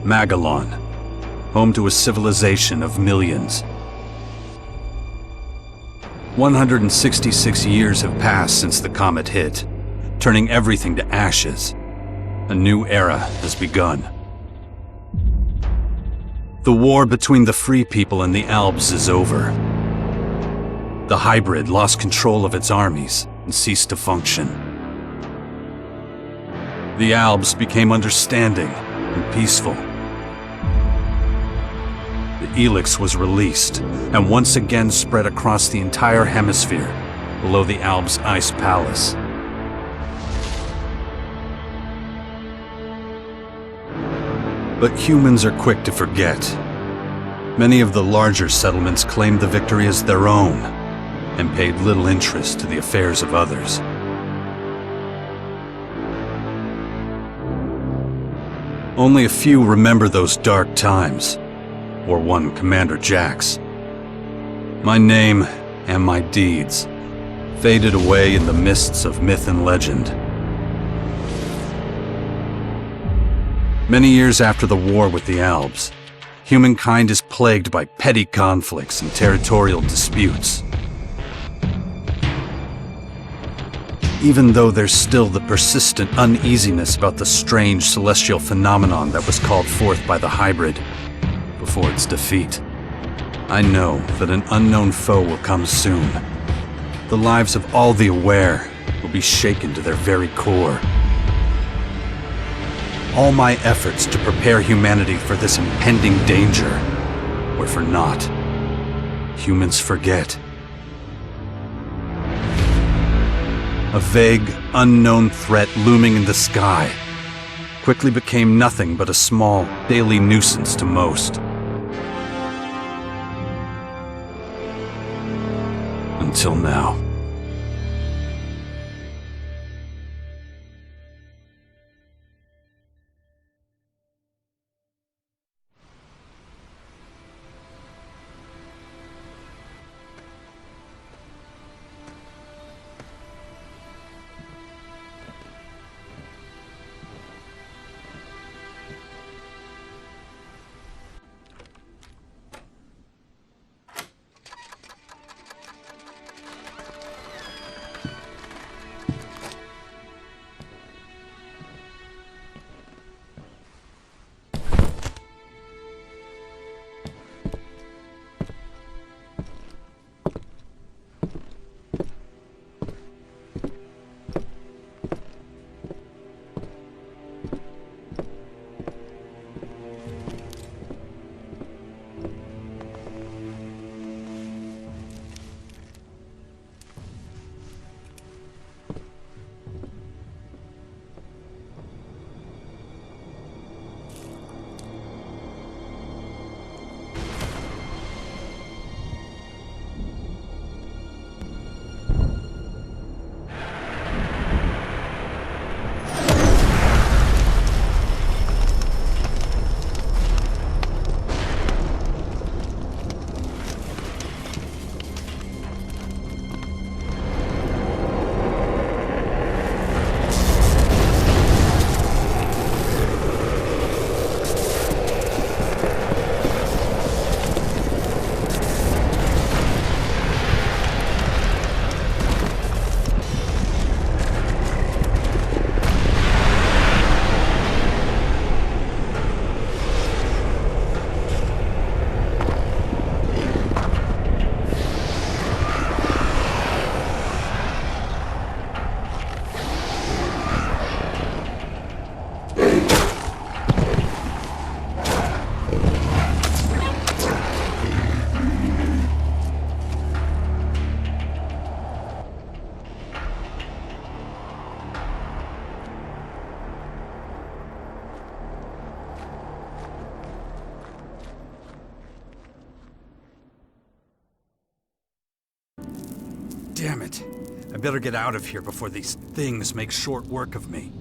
Magellan, home to a civilization of millions. 166 years have passed since the comet hit, turning everything to ashes. A new era has begun. The war between the Free People and the Albs is over. The hybrid lost control of its armies and ceased to function. The Albs became understanding and peaceful. The Elex was released and once again spread across the entire hemisphere below the Albs' ice palace. But humans are quick to forget. Many of the larger settlements claimed the victory as their own and paid little interest to the affairs of others. Only a few remember those dark times, or one Commander Jax. My name and my deeds faded away in the mists of myth and legend. Many years after the war with the Albs, humankind is plagued by petty conflicts and territorial disputes. Even though there's still the persistent uneasiness about the strange celestial phenomenon that was called forth by the hybrid before its defeat, I know that an unknown foe will come soon. The lives of all the aware will be shaken to their very core. All my efforts to prepare humanity for this impending danger were for naught. Humans forget. A vague, unknown threat looming in the sky quickly became nothing but a small, daily nuisance to most. Until now. Damn it. I better get out of here before these things make short work of me.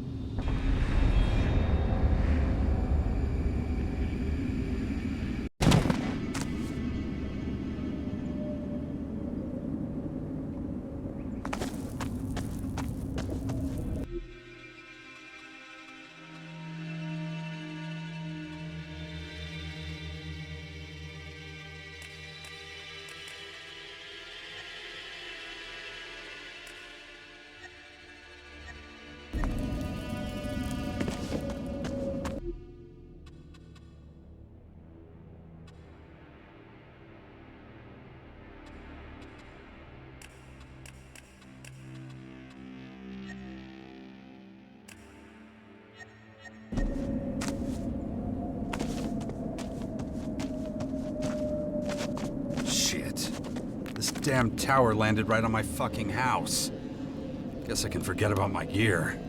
damn tower landed right on my fucking house. Guess I can forget about my gear.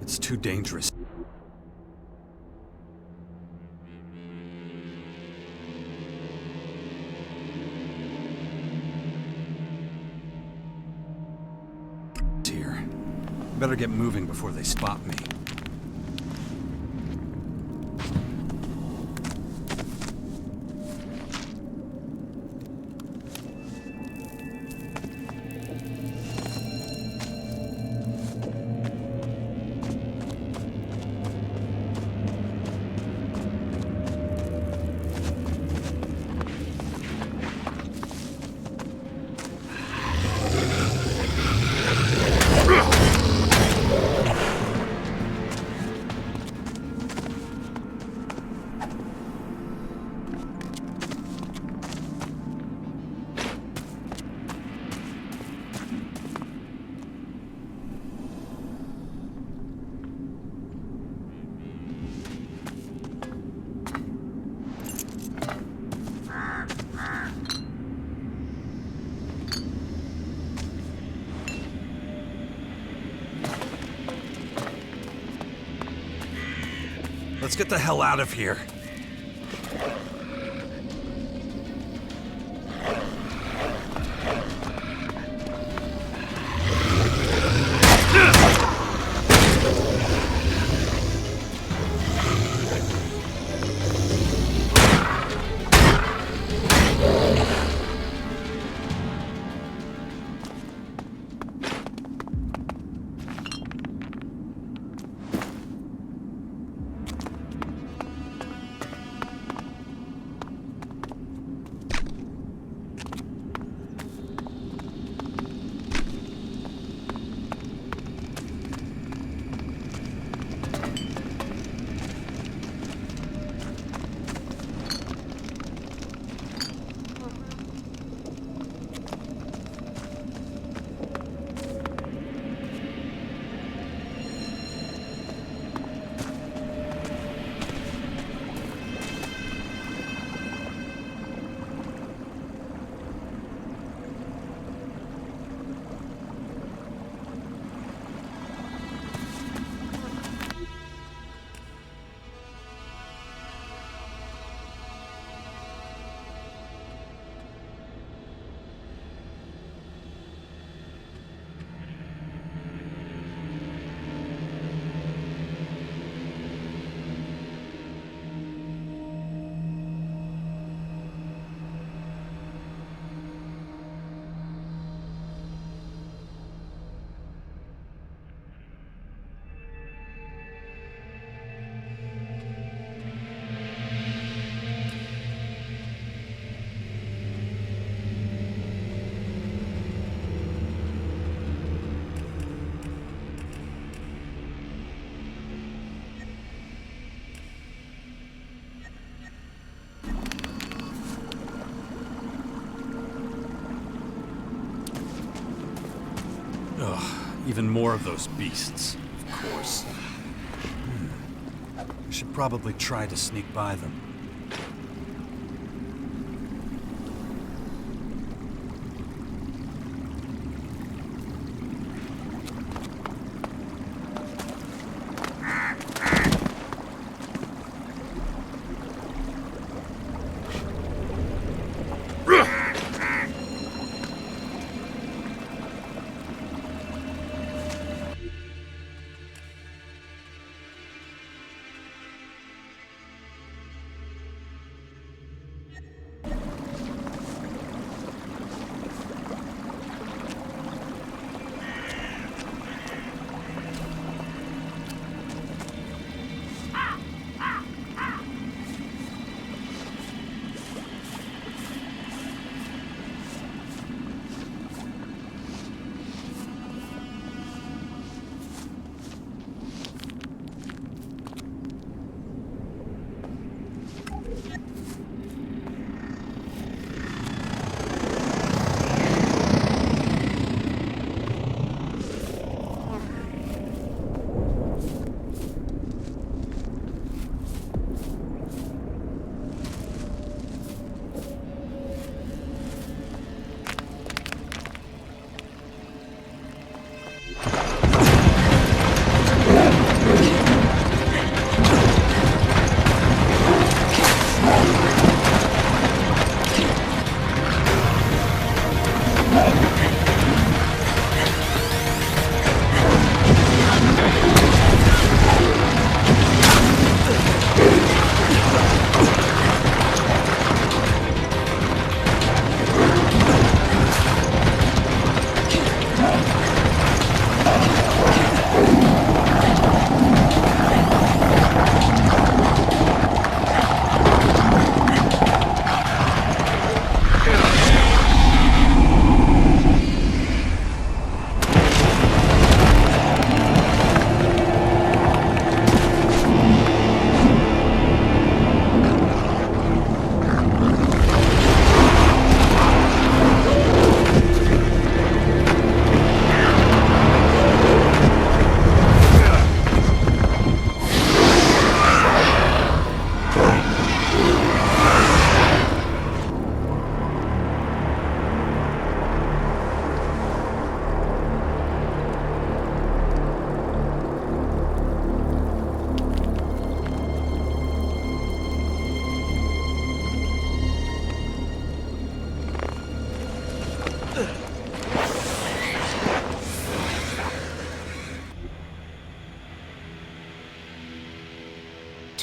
It's too dangerous. Here. Better get moving before they spot me. Let's get the hell out of here. Ugh, even more of those beasts, of course. I should probably try to sneak by them.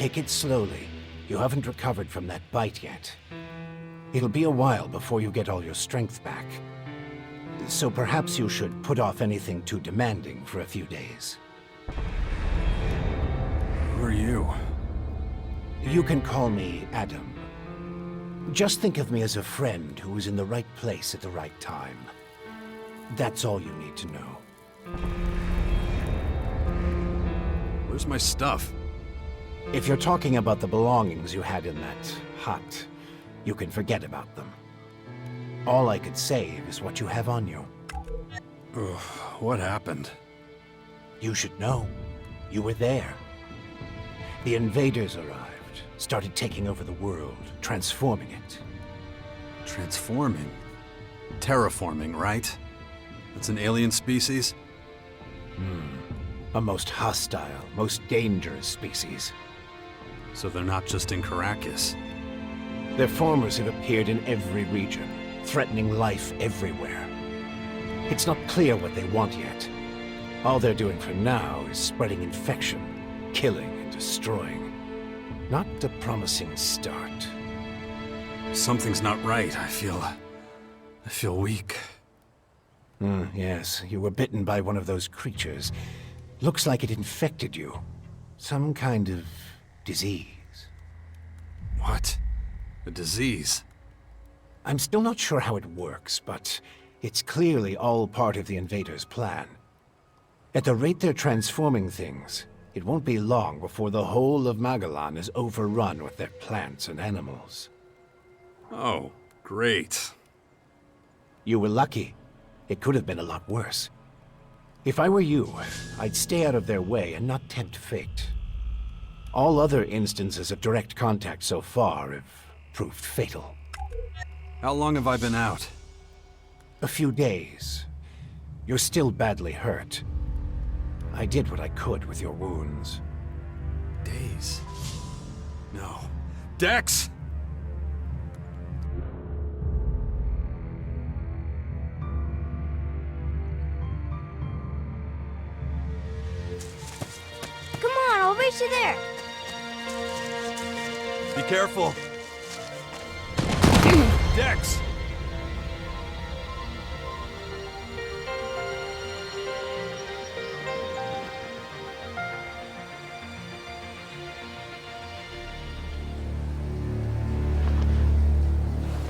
Take it slowly. You haven't recovered from that bite yet. It'll be a while before you get all your strength back. So perhaps you should put off anything too demanding for a few days. Who are you? You can call me Adam. Just think of me as a friend who was in the right place at the right time. That's all you need to know. Where's my stuff? If you're talking about the belongings you had in that hut, you can forget about them. All I could save is what you have on you. Ugh, what happened? You should know. You were there. The invaders arrived, started taking over the world, transforming it. Transforming? Terraforming, right? That's an alien species? A most hostile, most dangerous species. So they're not just in Caracas. Their formers have appeared in every region, threatening life everywhere. It's not clear what they want yet. All they're doing for now is spreading infection, killing and destroying. Not a promising start. Something's not right. I feel weak. Yes, you were bitten by one of those creatures. Looks like it infected you. Some kind of disease. What? A disease? I'm still not sure how it works, but it's clearly all part of the invaders' plan. At the rate they're transforming things, it won't be long before the whole of Magalan is overrun with their plants and animals. Oh, great. You were lucky. It could have been a lot worse. If I were you, I'd stay out of their way and not tempt fate. All other instances of direct contact so far have proved fatal. How long have I been out? A few days. You're still badly hurt. I did what I could with your wounds. Days? No. Dex! Come on, I'll race you there. Be careful. Dex!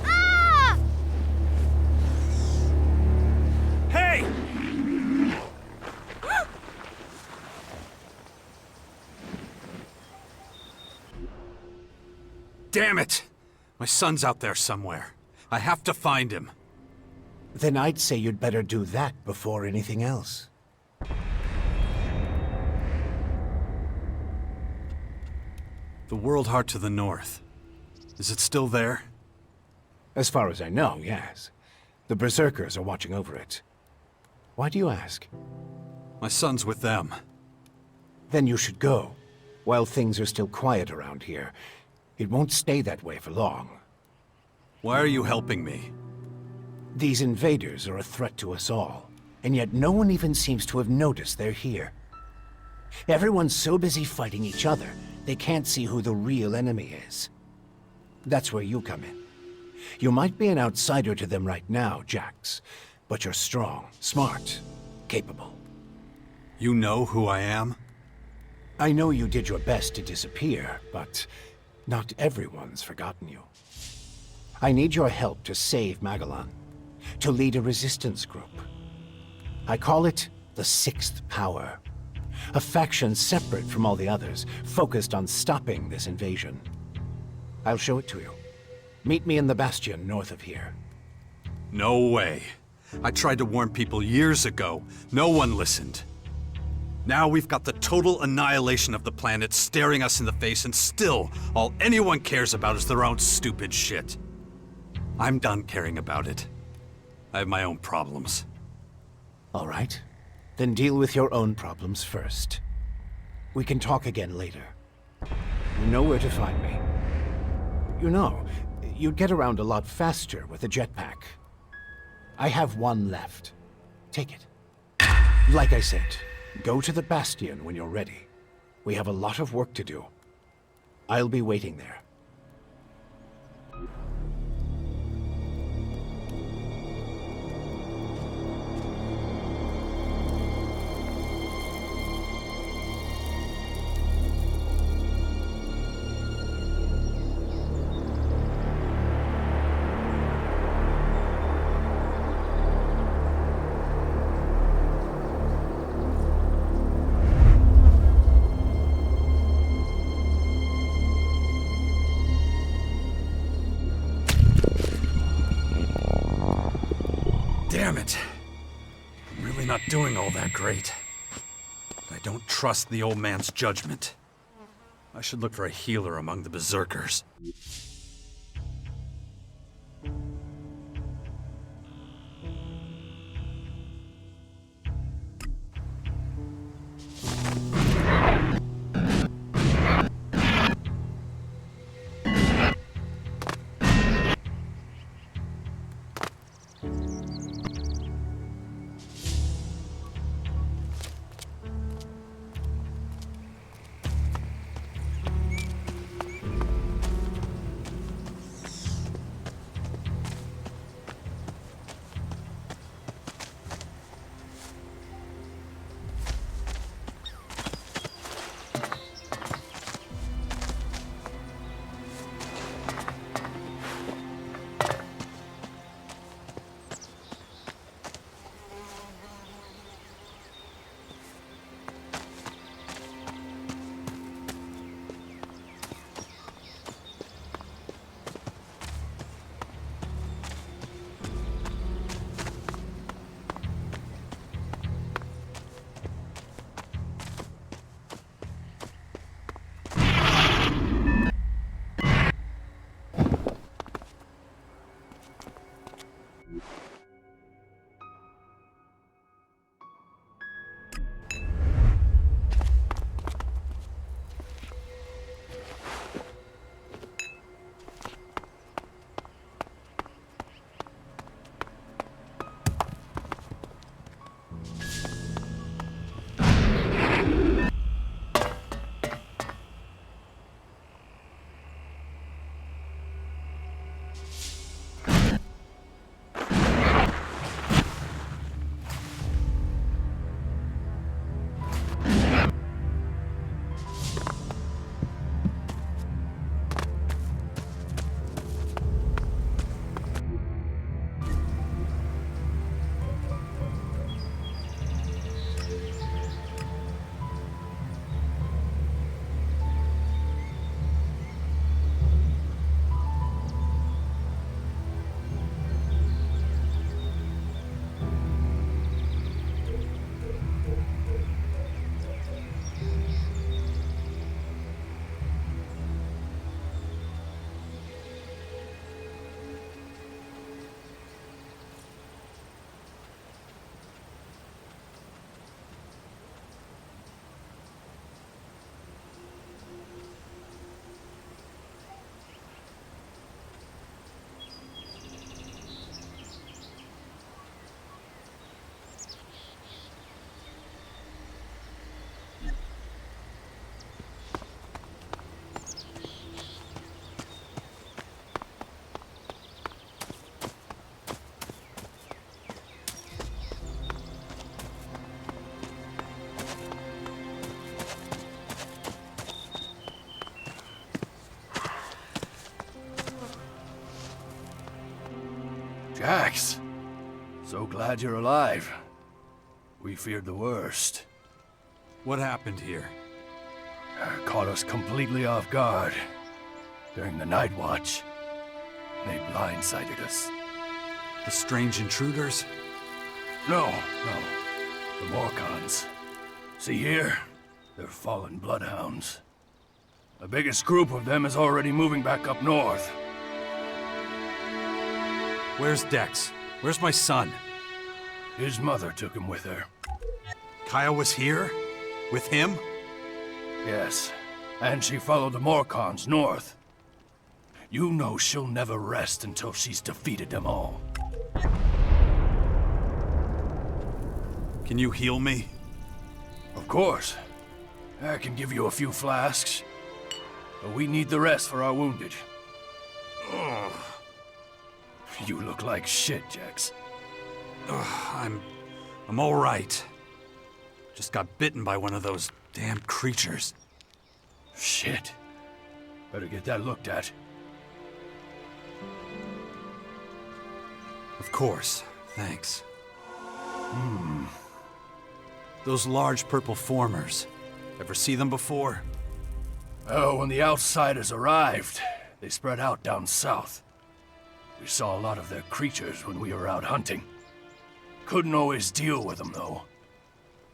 Ah! Hey! Damn it! My son's out there somewhere. I have to find him. Then I'd say you'd better do that before anything else. The World Heart to the north. Is it still there? As far as I know, yes. The Berserkers are watching over it. Why do you ask? My son's with them. Then you should go, while things are still quiet around here. It won't stay that way for long. Why are you helping me? These invaders are a threat to us all, and yet no one even seems to have noticed they're here. Everyone's so busy fighting each other, they can't see who the real enemy is. That's where you come in. You might be an outsider to them right now, Jax, but you're strong, smart, capable. You know who I am? I know you did your best to disappear, but not everyone's forgotten you. I need your help to save Magalan, to lead a resistance group. I call it the Sixth Power, a faction separate from all the others, focused on stopping this invasion. I'll show it to you. Meet me in the Bastion north of here. No way. I tried to warn people years ago. No one listened. Now we've got the total annihilation of the planet staring us in the face, and still, all anyone cares about is their own stupid shit. I'm done caring about it. I have my own problems. All right. Then deal with your own problems first. We can talk again later. You know where to find me. You know, you'd get around a lot faster with a jetpack. I have one left. Take it. Like I said, go to the Bastion when you're ready. We have a lot of work to do. I'll be waiting there. Damn it. I'm really not doing all that great. I don't trust the old man's judgment. I should look for a healer among the berserkers. Jax, so glad you're alive. We feared the worst. What happened here? Caught us completely off guard. During the night watch, they blindsided us. The strange intruders? No. The Morcons. See here? They're fallen bloodhounds. The biggest group of them is already moving back up north. Where's Dex? Where's my son? His mother took him with her. Kaya was here? With him? Yes, and she followed the Morcons north. You know she'll never rest until she's defeated them all. Can you heal me? Of course. I can give you a few flasks. but we need the rest for our wounded. Ugh. You look like shit, Jax. I'm all right. Just got bitten by one of those damn creatures. Shit. Better get that looked at. Of course. Thanks. Those large purple formers. Ever see them before? Oh, when the outsiders arrived, they spread out down south. We saw a lot of their creatures when we were out hunting. Couldn't always deal with them, though.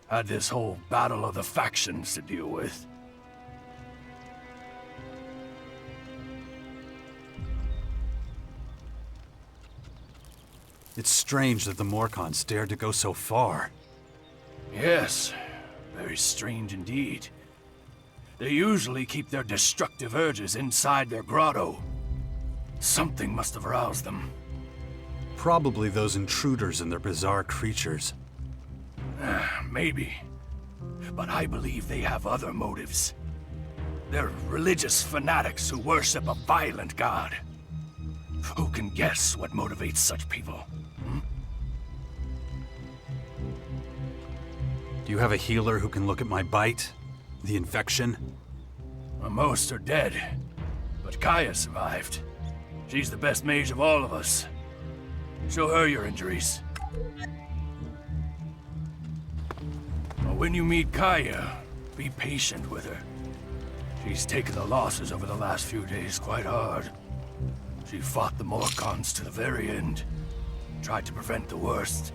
Had this whole battle of the factions to deal with. It's strange that the Morcons dared to go so far. Yes, very strange indeed. They usually keep their destructive urges inside their grotto. Something must have aroused them. Probably those intruders and their bizarre creatures. Maybe. But I believe they have other motives. They're religious fanatics who worship a violent god. Who can guess what motivates such people? Do you have a healer who can look at my bite? The infection? Most are dead, but Kaya survived. She's the best mage of all of us. Show her your injuries. When you meet Kaya, be patient with her. She's taken the losses over the last few days quite hard. She fought the Morcons to the very end. Tried to prevent the worst.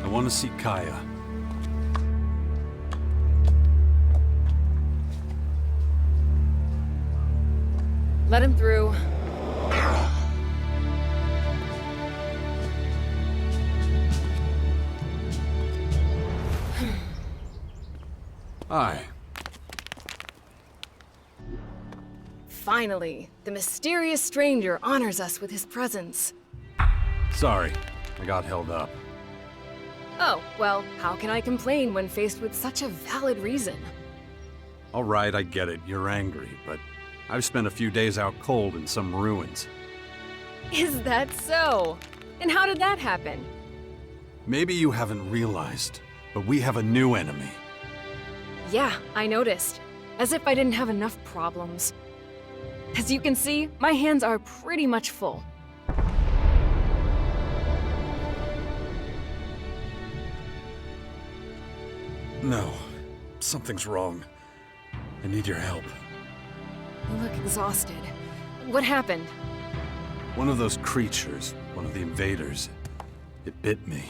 want to see Kaya. Let him through. Hi. Finally, the mysterious stranger honors us with his presence. Sorry, I got held up. Oh, well, how can I complain when faced with such a valid reason? All right, I get it. You're angry, but I've spent a few days out cold in some ruins. Is that so? And how did that happen? Maybe you haven't realized, but we have a new enemy. Yeah, I noticed. As if I didn't have enough problems. As you can see, my hands are pretty much full. No, something's wrong. I need your help. You look exhausted. What happened? One of those creatures, one of the invaders, it bit me.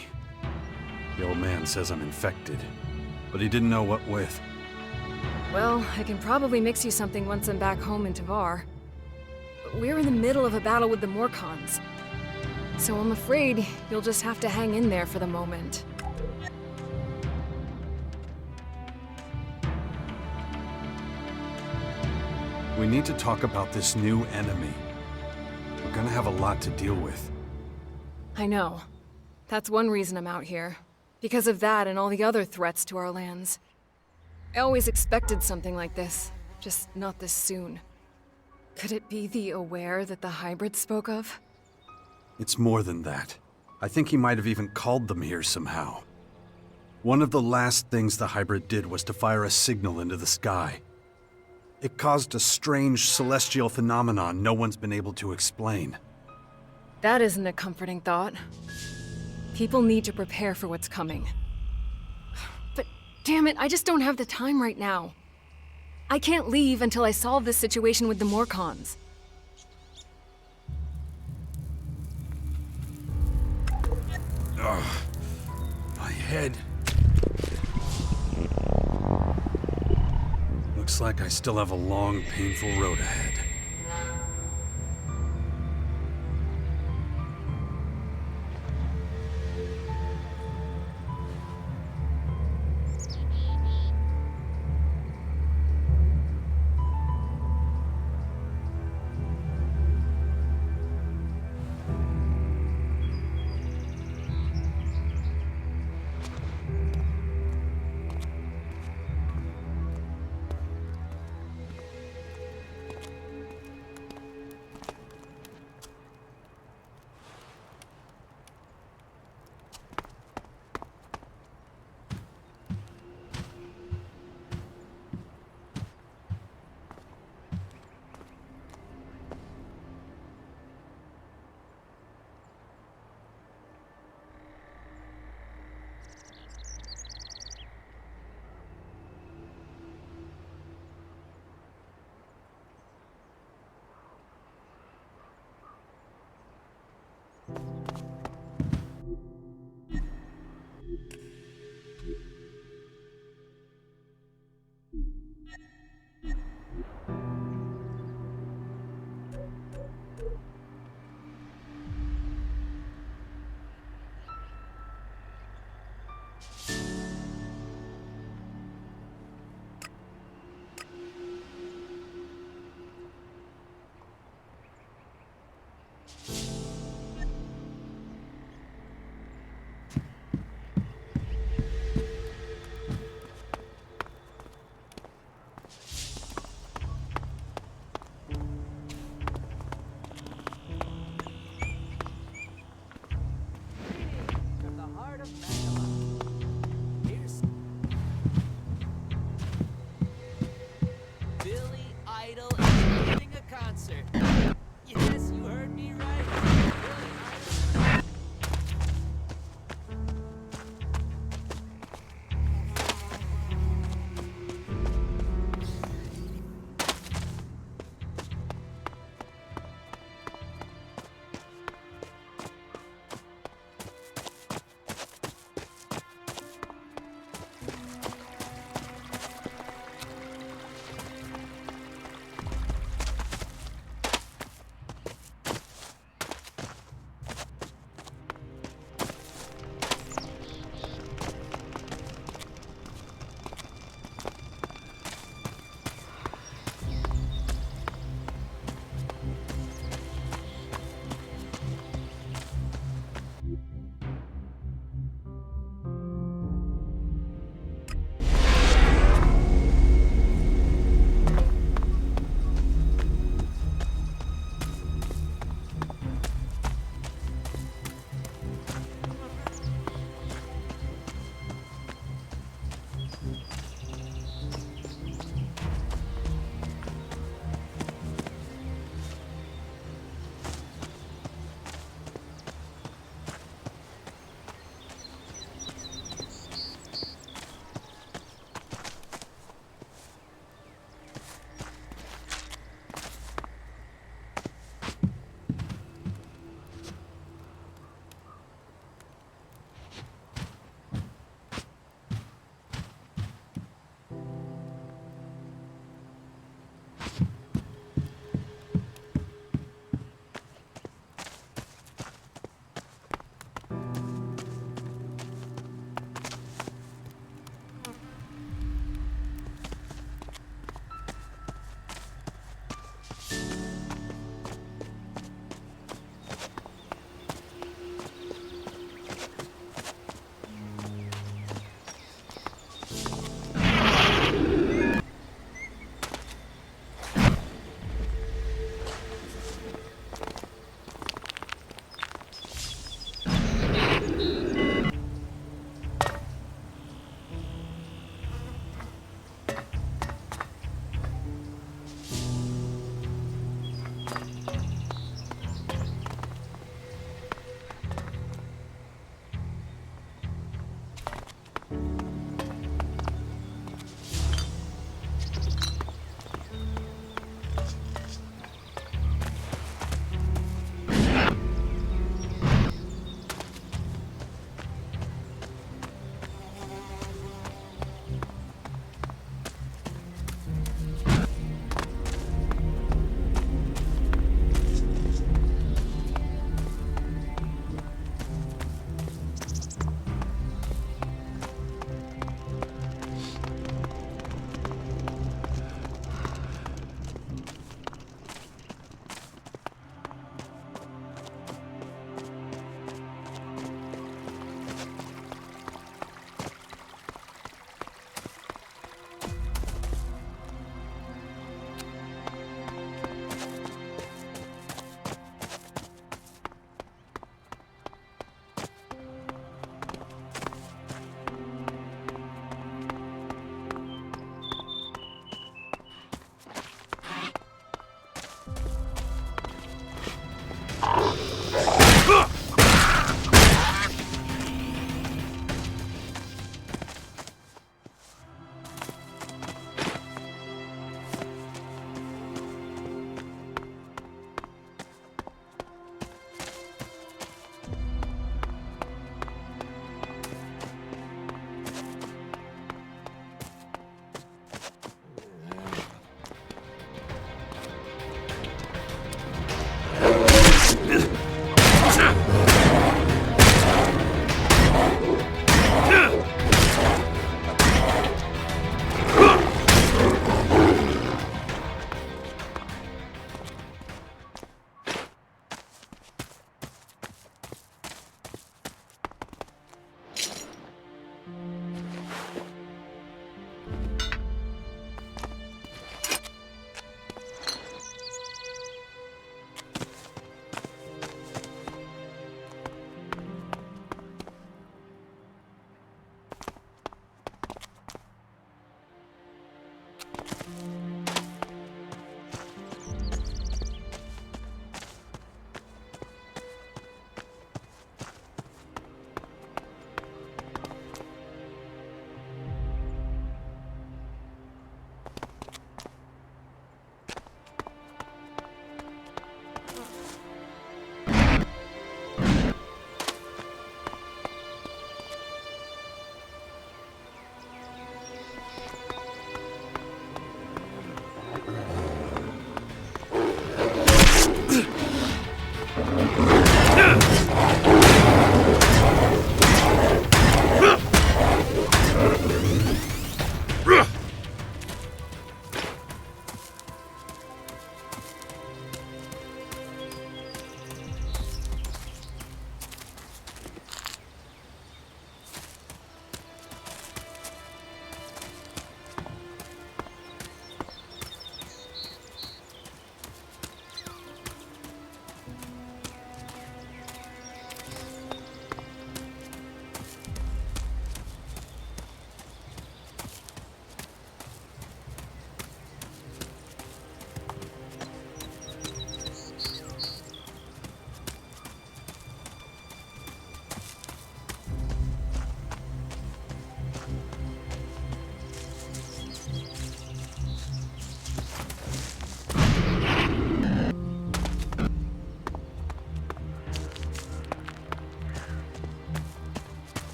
The old man says I'm infected, but he didn't know what with. Well, I can probably mix you something once I'm back home in Tavar. But we're in the middle of a battle with the Morcons. So I'm afraid you'll just have to hang in there for the moment. We need to talk about this new enemy. We're gonna have a lot to deal with. I know. That's one reason I'm out here. Because of that and all the other threats to our lands. I always expected something like this, just not this soon. Could it be the Aware that the hybrid spoke of? It's more than that. I think he might have even called them here somehow. One of the last things the hybrid did was to fire a signal into the sky. It caused a strange celestial phenomenon no one's been able to explain. That isn't a comforting thought. People need to prepare for what's coming. But damn it, I just don't have the time right now. I can't leave until I solve this situation with the Morcons. Ugh, my head. Looks like I still have a long, painful road ahead. Yes, you heard me right.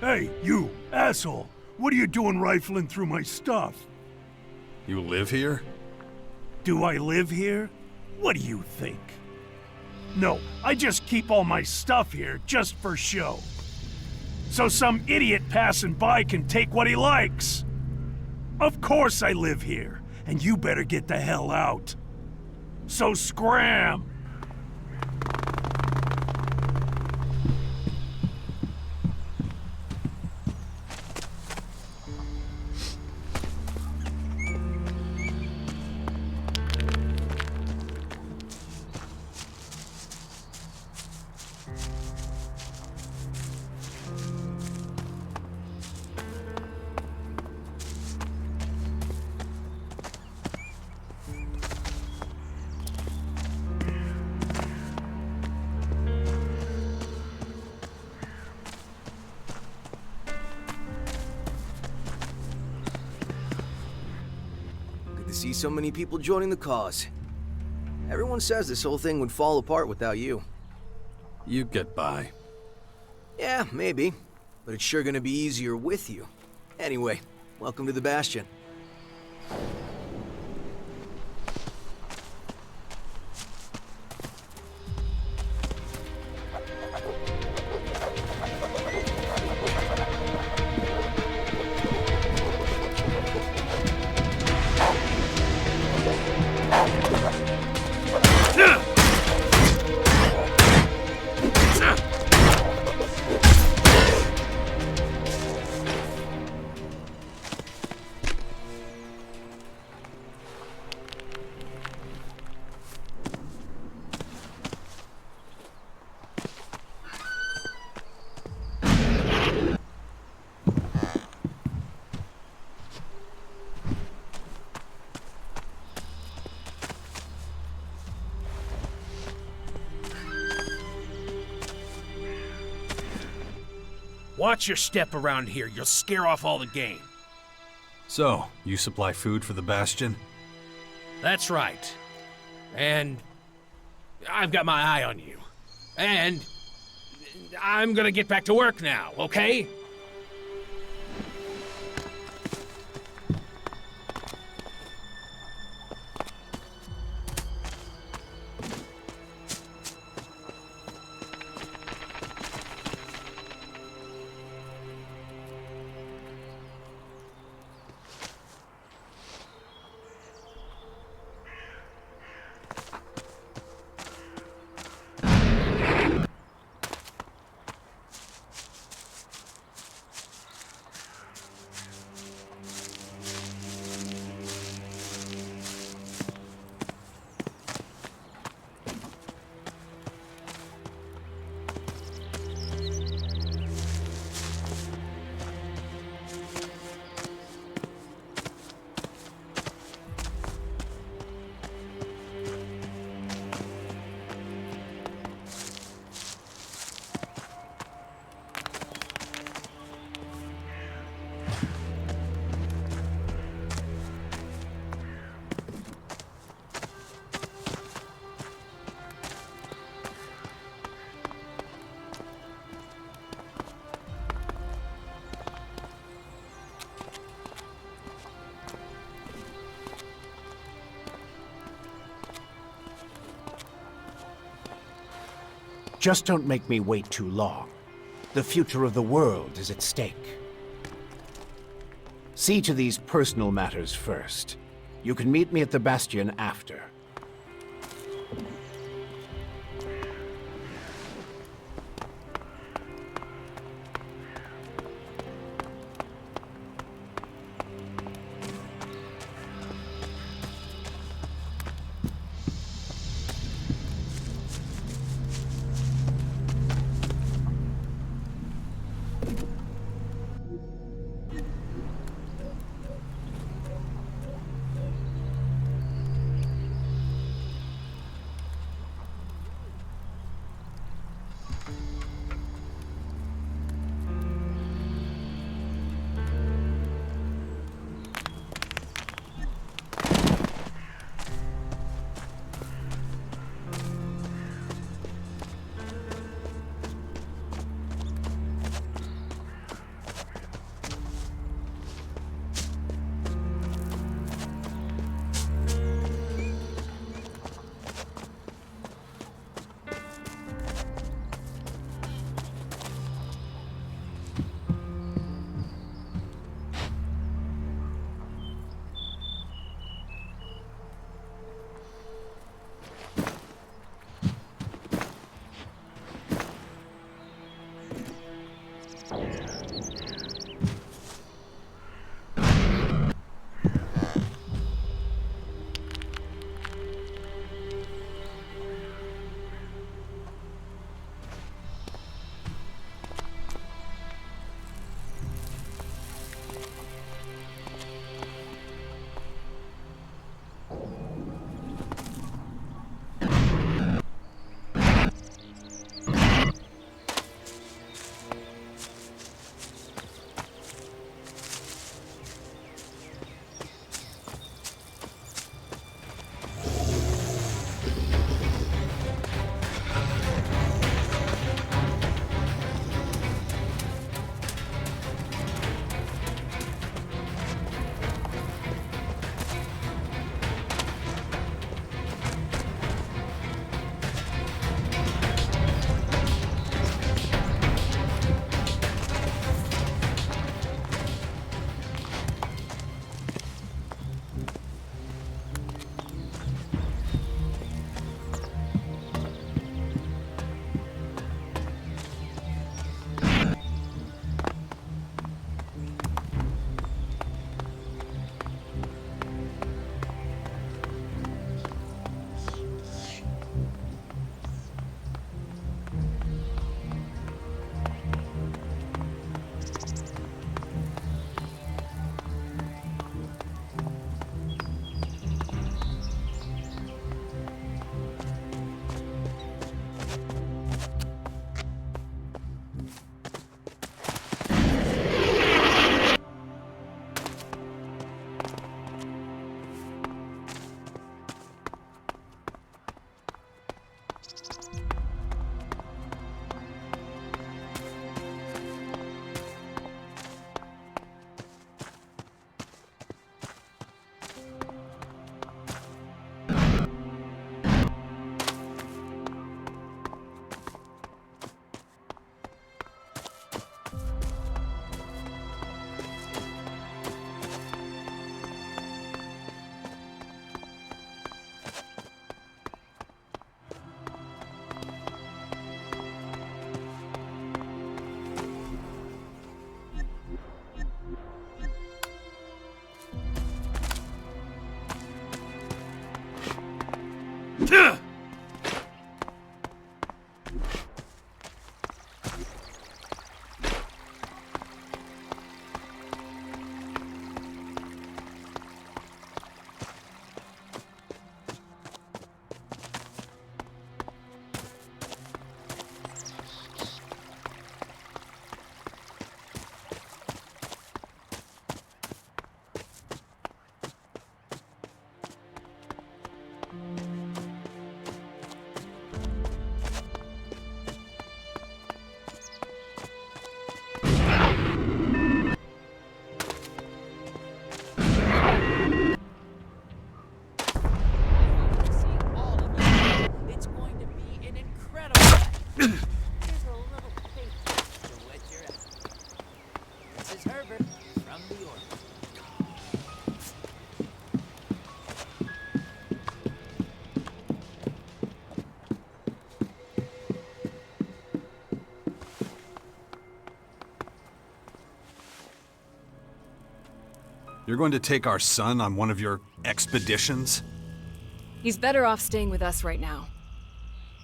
Hey, you, asshole! What are you doing rifling through my stuff? You live here? Do I live here? What do you think? No, I just keep all my stuff here just for show. So some idiot passing by can take what he likes. Of course I live here, and you better get the hell out. So scram! Good to see so many people joining the cause. Everyone says this whole thing would fall apart without you. You'd get by. Yeah, maybe. But it's sure gonna be easier with you. Anyway, welcome to the Bastion. Watch your step around here. You'll scare off all the game. So, you supply food for the Bastion? That's right. And I've got my eye on you. And I'm gonna get back to work now, okay? Just don't make me wait too long. The future of the world is at stake. See to these personal matters first. You can meet me at the Bastion after. It's going to be an incredible. Here's a little taste to whet your appetite. This is Herbert from the Order. You're going to take our son on one of your expeditions? He's better off staying with us right now.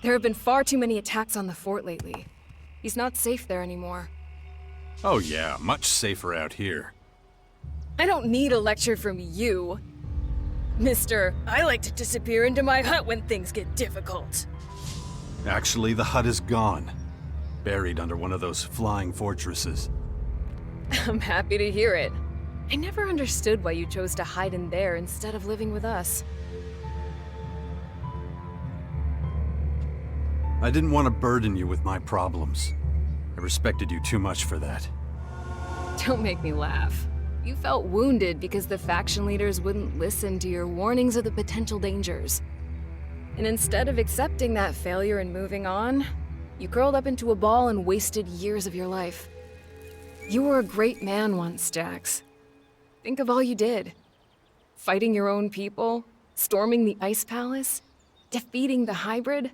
There have been far too many attacks on the fort lately. He's not safe there anymore. Oh yeah, much safer out here. I don't need a lecture from you. Mister, I like to disappear into my hut when things get difficult. Actually, the hut is gone. Buried under one of those flying fortresses. I'm happy to hear it. I never understood why you chose to hide in there instead of living with us. I didn't want to burden you with my problems. I respected you too much for that. Don't make me laugh. You felt wounded because the faction leaders wouldn't listen to your warnings of the potential dangers. And instead of accepting that failure and moving on, you curled up into a ball and wasted years of your life. You were a great man once, Jax. Think of all you did. Fighting your own people, storming the Ice Palace, defeating the hybrid.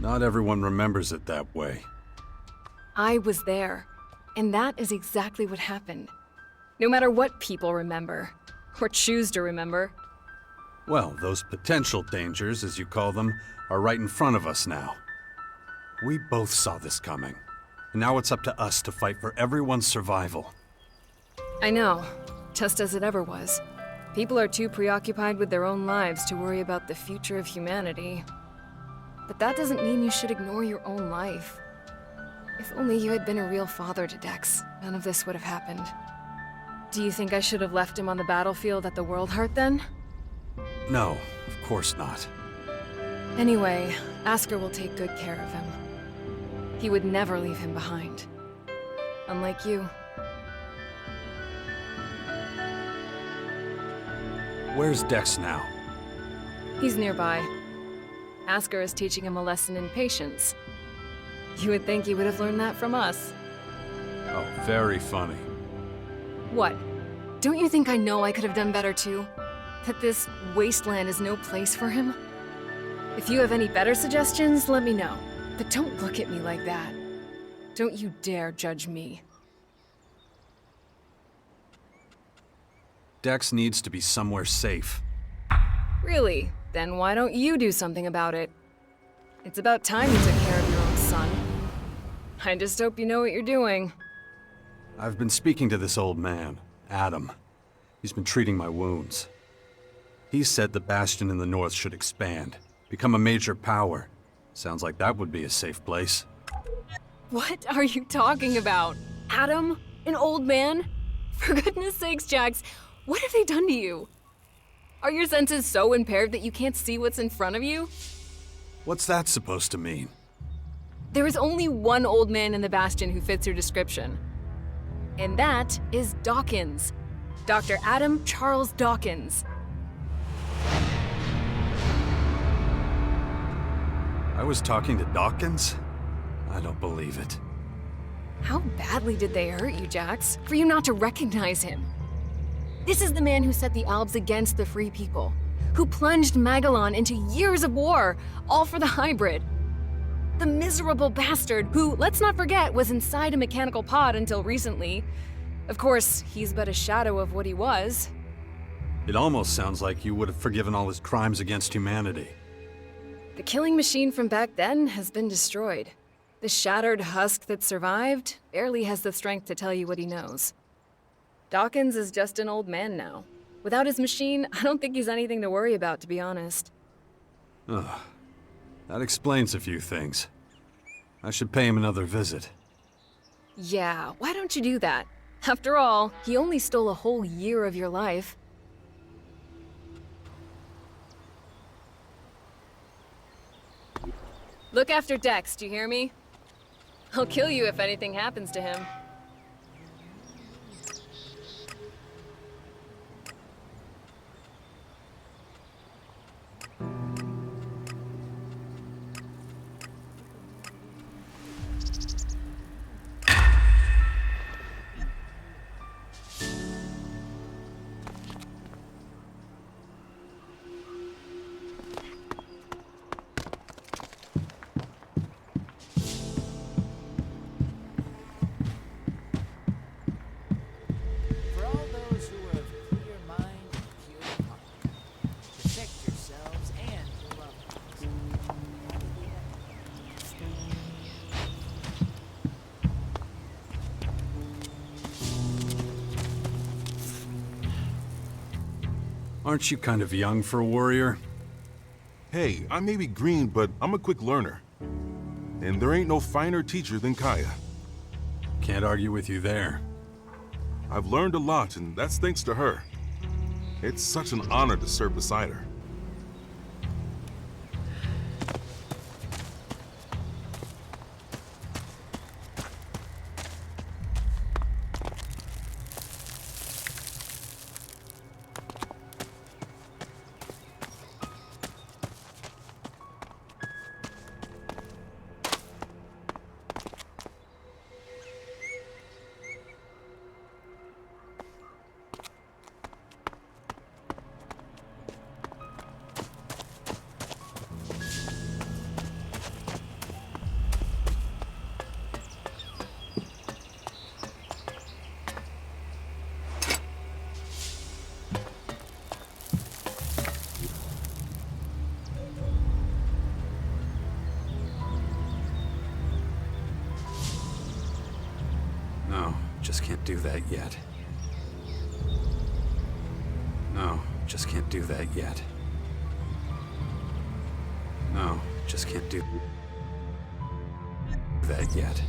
Not everyone remembers it that way. I was there, and that is exactly what happened. No matter what people remember, or choose to remember. Well, those potential dangers, as you call them, are right in front of us now. We both saw this coming, and now it's up to us to fight for everyone's survival. I know, just as it ever was. People are too preoccupied with their own lives to worry about the future of humanity. But that doesn't mean you should ignore your own life. If only you had been a real father to Dex, none of this would have happened. Do you think I should have left him on the battlefield at the World Heart then? No, of course not. Anyway, Asker will take good care of him. He would never leave him behind. Unlike you. Where's Dex now? He's nearby. Asker is teaching him a lesson in patience. You would think he would have learned that from us. Oh, very funny. What? Don't you think I know I could have done better too? That this wasteland is no place for him? If you have any better suggestions, let me know. But don't look at me like that. Don't you dare judge me. Dex needs to be somewhere safe. Really? Then why don't you do something about it? It's about time you took care of your own son. I just hope you know what you're doing. I've been speaking to this old man, Adam. He's been treating my wounds. He said the Bastion in the north should expand, become a major power. Sounds like that would be a safe place. What are you talking about? Adam? An old man? For goodness sakes, Jax, what have they done to you? Are your senses so impaired that you can't see what's in front of you? What's that supposed to mean? There is only one old man in the Bastion who fits your description. And that is Dawkins. Dr. Adam Charles Dawkins. I was talking to Dawkins? I don't believe it. How badly did they hurt you, Jax, for you not to recognize him? This is the man who set the Albs against the Free People, who plunged Magellan into years of war, all for the hybrid. The miserable bastard who, let's not forget, was inside a mechanical pod until recently. Of course, he's but a shadow of what he was. It almost sounds like you would have forgiven all his crimes against humanity. The killing machine from back then has been destroyed. The shattered husk that survived barely has the strength to tell you what he knows. Dawkins is just an old man now. Without his machine, I don't think he's anything to worry about, to be honest. Ugh. That explains a few things. I should pay him another visit. Yeah, why don't you do that? After all, he only stole a whole year of your life. Look after Dex, do you hear me? I'll kill you if anything happens to him. For all those who are of clear mind and pure heart, protect yourselves and your loved ones. Aren't you kind of young for a warrior? Hey, I may be green, but I'm a quick learner. And there ain't no finer teacher than Kaya. Can't argue with you there. I've learned a lot, and that's thanks to her. It's such an honor to serve beside her. No, just can't do that yet. No, just can't do that yet. No, just can't do that yet.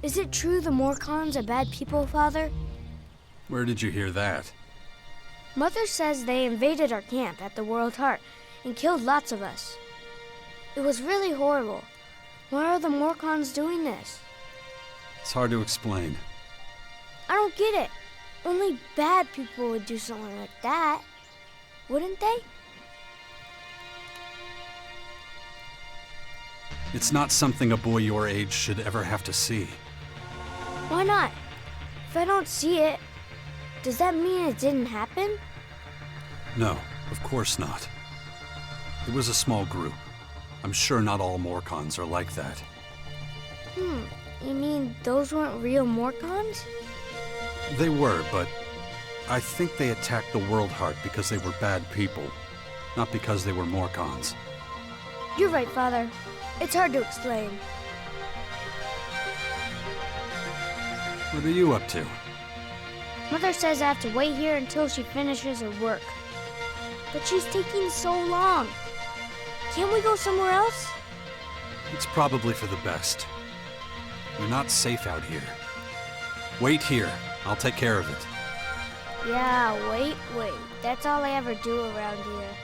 Is it true the Morcons are bad people, Father? Where did you hear that? Mother says they invaded our camp at the World Heart and killed lots of us. It was really horrible. Why are the Morcons doing this? It's hard to explain. I don't get it. Only bad people would do something like that, wouldn't they? It's not something a boy your age should ever have to see. Why not? If I don't see it, does that mean it didn't happen? No, of course not. It was a small group. I'm sure not all Morcons are like that. You mean those weren't real Morcons? They were, but I think they attacked the World Heart because they were bad people, not because they were Morcons. You're right, Father. It's hard to explain. What are you up to? Mother says I have to wait here until she finishes her work. But she's taking so long. Can't we go somewhere else? It's probably for the best. You're not safe out here. Wait here. I'll take care of it. Yeah, wait. That's all I ever do around here.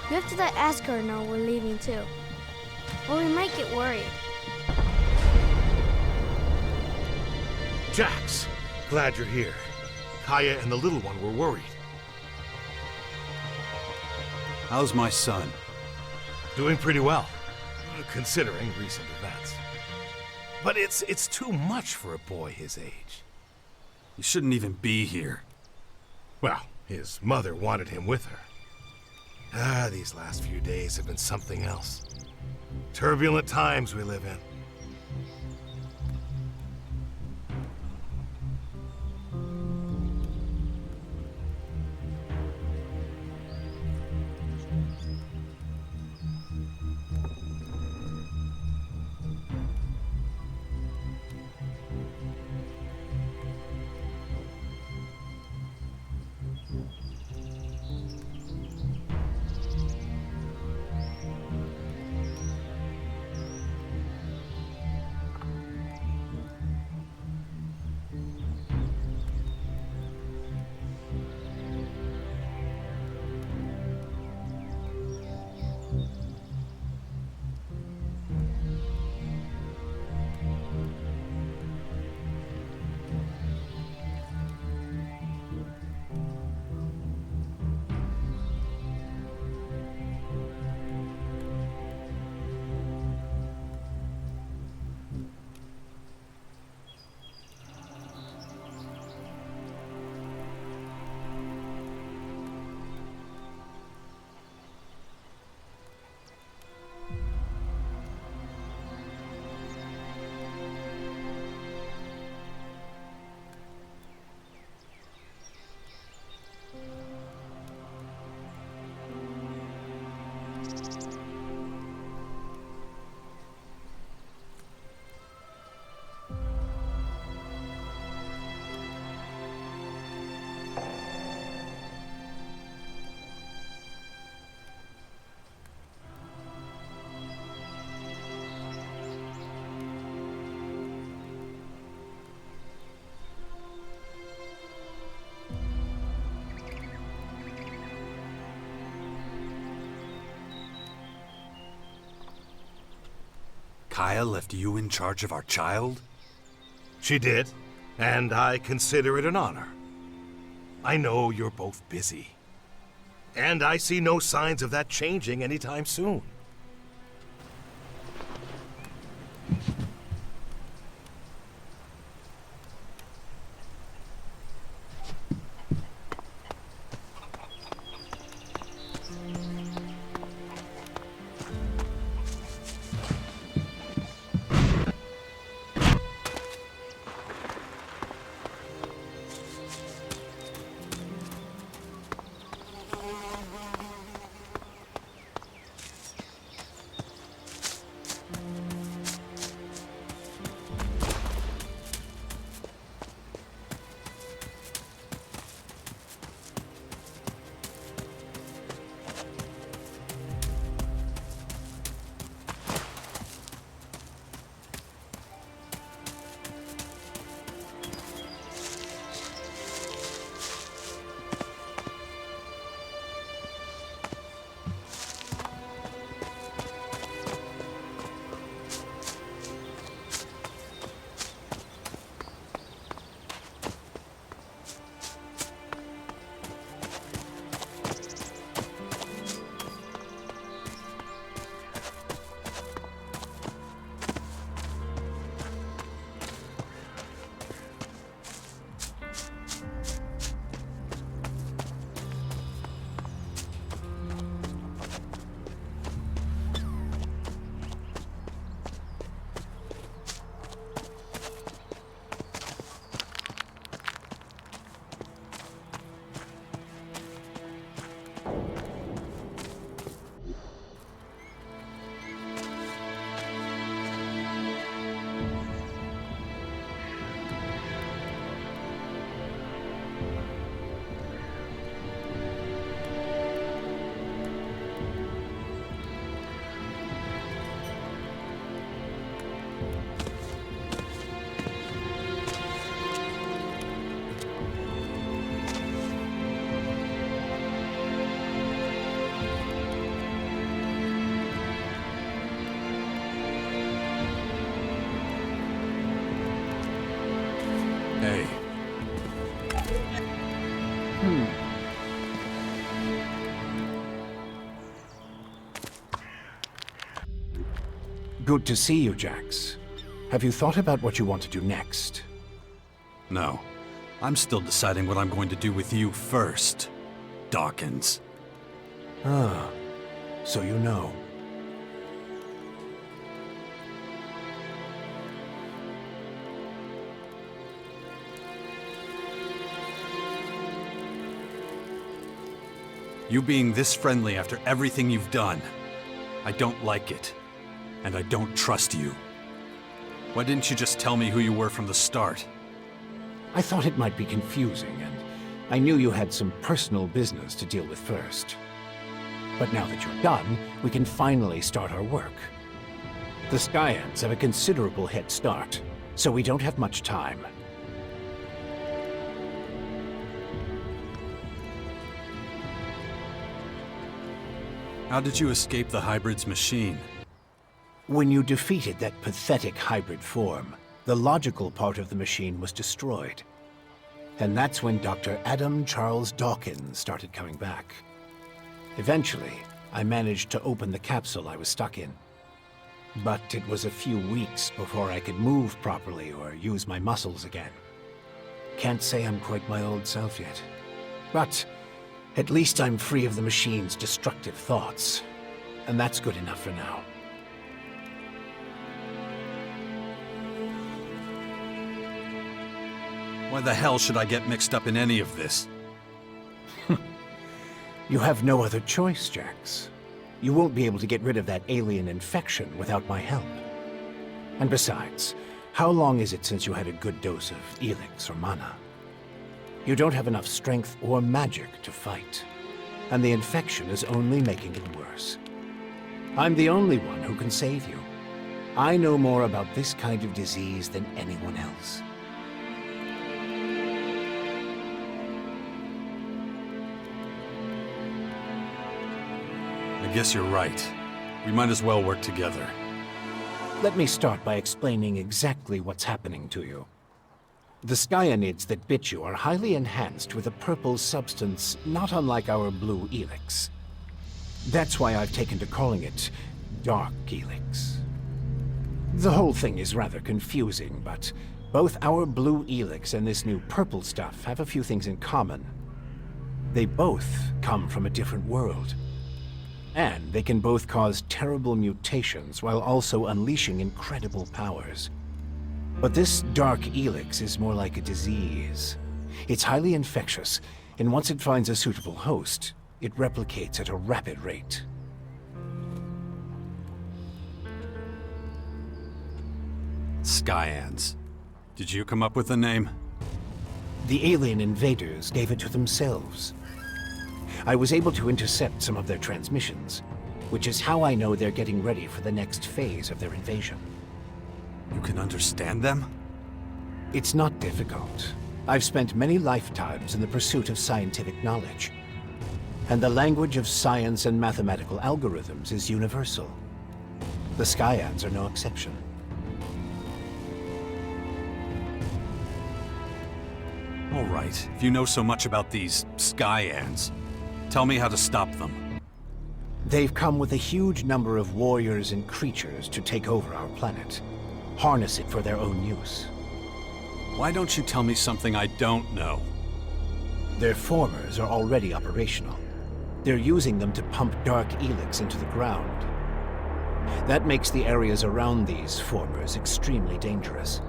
You have to let Asker know we're leaving too. Or we might get worried. Jax, glad you're here. Kaya and the little one were worried. How's my son? Doing pretty well, considering recent events. But it's too much for a boy his age. He shouldn't even be here. Well, his mother wanted him with her. These last few days have been something else. Turbulent times we live in. Kaya left you in charge of our child? She did, and I consider it an honor. I know you're both busy, and I see no signs of that changing anytime soon. Hey. Good to see you, Jax. Have you thought about what you want to do next? No. I'm still deciding what I'm going to do with you first, Dawkins. Ah, so you know. You being this friendly after everything you've done. I don't like it. And I don't trust you. Why didn't you just tell me who you were from the start? I thought it might be confusing, and I knew you had some personal business to deal with first. But now that you're done, we can finally start our work. The Skyans have a considerable head start, so we don't have much time. How did you escape the hybrid's machine? When you defeated that pathetic hybrid form, the logical part of the machine was destroyed. And that's when Dr. Adam Charles Dawkins started coming back. Eventually, I managed to open the capsule I was stuck in. But it was a few weeks before I could move properly or use my muscles again. Can't say I'm quite my old self yet. But at least I'm free of the machine's destructive thoughts. And that's good enough for now. Why the hell should I get mixed up in any of this? You have no other choice, Jax. You won't be able to get rid of that alien infection without my help. And besides, how long is it since you had a good dose of Elex or mana? You don't have enough strength or magic to fight. And the infection is only making it worse. I'm the only one who can save you. I know more about this kind of disease than anyone else. I guess you're right. We might as well work together. Let me start by explaining exactly what's happening to you. The Skyanids that bit you are highly enhanced with a purple substance not unlike our blue Elex. That's why I've taken to calling it Dark Elex. The whole thing is rather confusing, but both our blue Elex and this new purple stuff have a few things in common. They both come from a different world. And they can both cause terrible mutations while also unleashing incredible powers. But this Dark Elex is more like a disease. It's highly infectious, and once it finds a suitable host, it replicates at a rapid rate. Skyans. Did you come up with the name? The alien invaders gave it to themselves. I was able to intercept some of their transmissions, which is how I know they're getting ready for the next phase of their invasion. You can understand them? It's not difficult. I've spent many lifetimes in the pursuit of scientific knowledge. And the language of science and mathematical algorithms is universal. The Skyans are no exception. All right, if you know so much about these Skyans, tell me how to stop them. They've come with a huge number of warriors and creatures to take over our planet. Harness it for their own use. Why don't you tell me something I don't know? Their formers are already operational. They're using them to pump Dark Elex into the ground. That makes the areas around these formers extremely dangerous.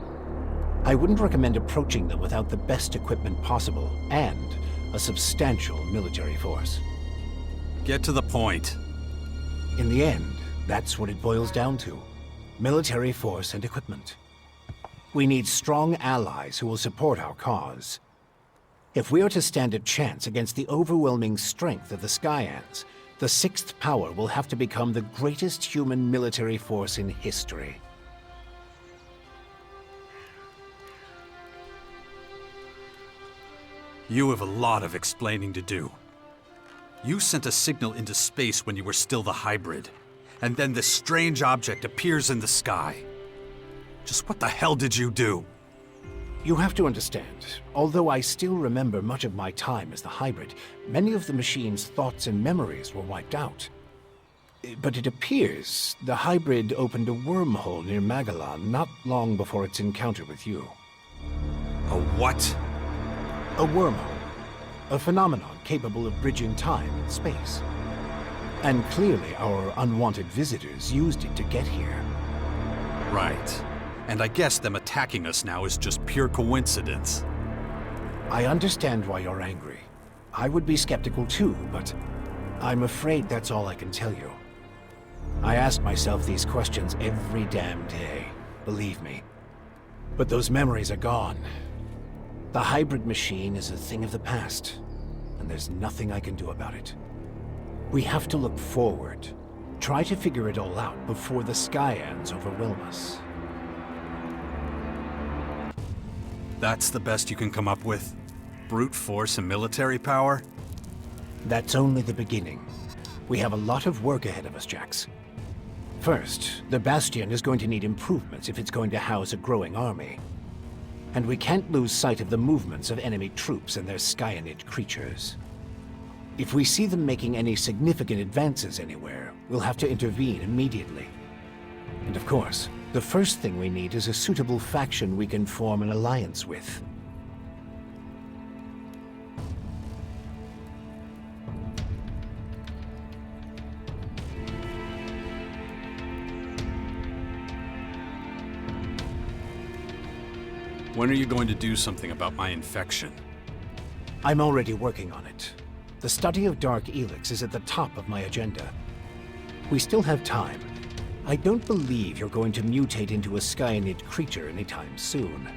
I wouldn't recommend approaching them without the best equipment possible and a substantial military force. Get to the point. In the end, that's what it boils down to. Military force and equipment. We need strong allies who will support our cause. If we are to stand a chance against the overwhelming strength of the Skyans, the Sixth Power will have to become the greatest human military force in history. You have a lot of explaining to do. You sent a signal into space when you were still the hybrid, and then this strange object appears in the sky. Just what the hell did you do? You have to understand, although I still remember much of my time as the hybrid, many of the machine's thoughts and memories were wiped out. But it appears the hybrid opened a wormhole near Magellan not long before its encounter with you. A what? A wormhole. A phenomenon capable of bridging time and space. And clearly our unwanted visitors used it to get here. Right. And I guess them attacking us now is just pure coincidence. I understand why you're angry. I would be skeptical too, but I'm afraid that's all I can tell you. I ask myself these questions every damn day, believe me. But those memories are gone. The hybrid machine is a thing of the past, and there's nothing I can do about it. We have to look forward, try to figure it all out before the Skyans overwhelm us. That's the best you can come up with? Brute force and military power? That's only the beginning. We have a lot of work ahead of us, Jax. First, the Bastion is going to need improvements if it's going to house a growing army. And we can't lose sight of the movements of enemy troops and their Skyanid creatures. If we see them making any significant advances anywhere, we'll have to intervene immediately. And of course, the first thing we need is a suitable faction we can form an alliance with. When are you going to do something about my infection? I'm already working on it. The study of Dark Elex is at the top of my agenda. We still have time. I don't believe you're going to mutate into a Skyanid creature anytime soon.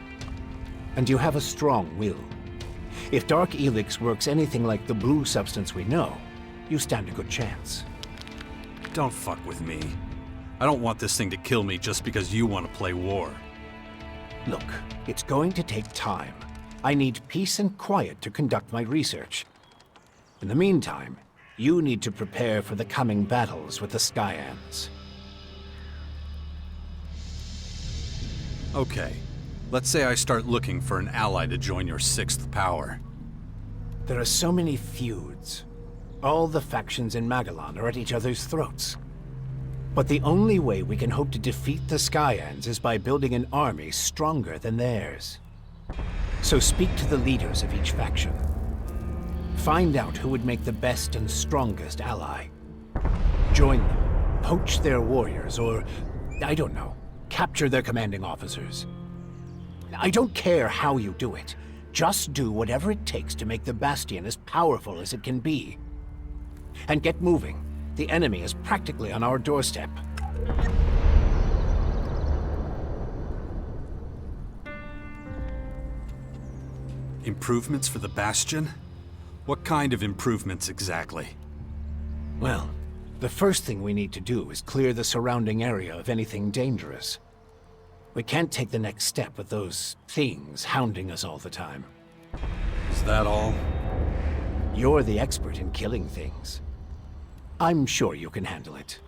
And you have a strong will. If Dark Elex works anything like the blue substance we know, you stand a good chance. Don't fuck with me. I don't want this thing to kill me just because you want to play war. Look, it's going to take time. I need peace and quiet to conduct my research. In the meantime, you need to prepare for the coming battles with the Skyans. Okay. Let's say I start looking for an ally to join your sixth power. There are so many feuds. All the factions in Magellan are at each other's throats. But the only way we can hope to defeat the Skyans is by building an army stronger than theirs. So speak to the leaders of each faction. Find out who would make the best and strongest ally. Join them, poach their warriors, or, I don't know, capture their commanding officers. I don't care how you do it. Just do whatever it takes to make the Bastion as powerful as it can be. And get moving. The enemy is practically on our doorstep. Improvements for the Bastion? What kind of improvements exactly? Well, the first thing we need to do is clear the surrounding area of anything dangerous. We can't take the next step with those things hounding us all the time. Is that all? You're the expert in killing things. I'm sure you can handle it.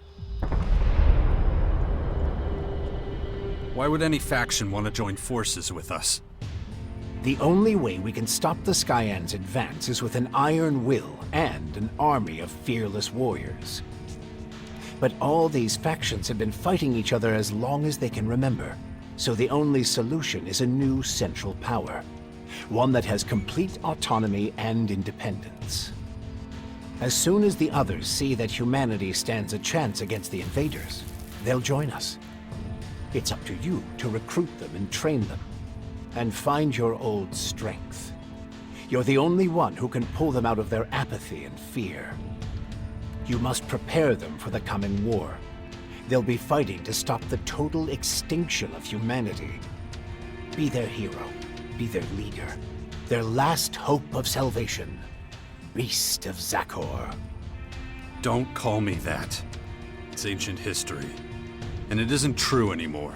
Why would any faction want to join forces with us? The only way we can stop the Skyans' advance is with an iron will and an army of fearless warriors. But all these factions have been fighting each other as long as they can remember, so the only solution is a new central power. One that has complete autonomy and independence. As soon as the others see that humanity stands a chance against the invaders, they'll join us. It's up to you to recruit them and train them, and find your old strength. You're the only one who can pull them out of their apathy and fear. You must prepare them for the coming war. They'll be fighting to stop the total extinction of humanity. Be their hero, be their leader, their last hope of salvation. Beast of Zakor. Don't call me that. It's ancient history. And it isn't true anymore.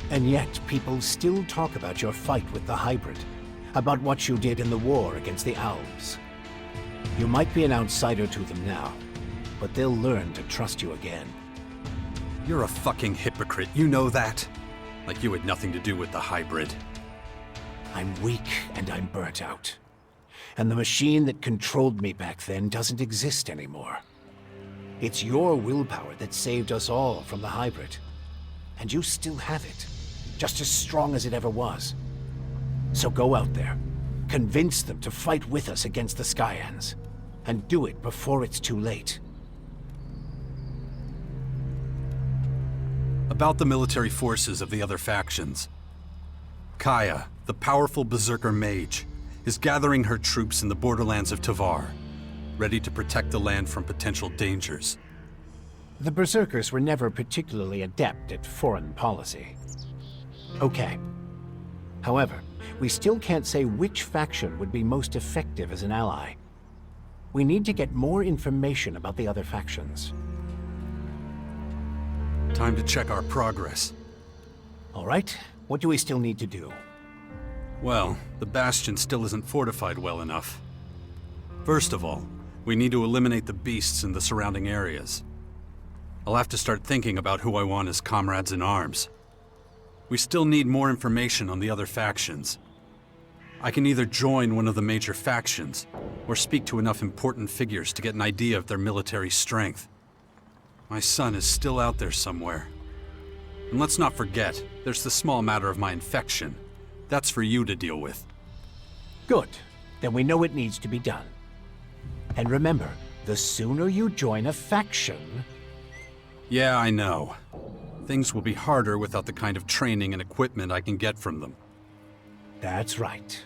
And yet, people still talk about your fight with the hybrid, about what you did in the war against the Alps. You might be an outsider to them now, but they'll learn to trust you again. You're a fucking hypocrite, you know that? Like you had nothing to do with the hybrid. I'm weak and I'm burnt out. And the machine that controlled me back then doesn't exist anymore. It's your willpower that saved us all from the hybrid. And you still have it, just as strong as it ever was. So go out there, convince them to fight with us against the Skyans, and do it before it's too late. About the military forces of the other factions. Kaya, the powerful berserker mage, is gathering her troops in the borderlands of Tavar, ready to protect the land from potential dangers. The Berserkers were never particularly adept at foreign policy. Okay. However, we still can't say which faction would be most effective as an ally. We need to get more information about the other factions. Time to check our progress. All right, what do we still need to do? Well, the bastion still isn't fortified well enough. First of all, we need to eliminate the beasts in the surrounding areas. I'll have to start thinking about who I want as comrades in arms. We still need more information on the other factions. I can either join one of the major factions, or speak to enough important figures to get an idea of their military strength. My son is still out there somewhere. And let's not forget, there's the small matter of my infection. That's for you to deal with. Good. Then we know what needs to be done. And remember, the sooner you join a faction... Yeah, I know. Things will be harder without the kind of training and equipment I can get from them. That's right.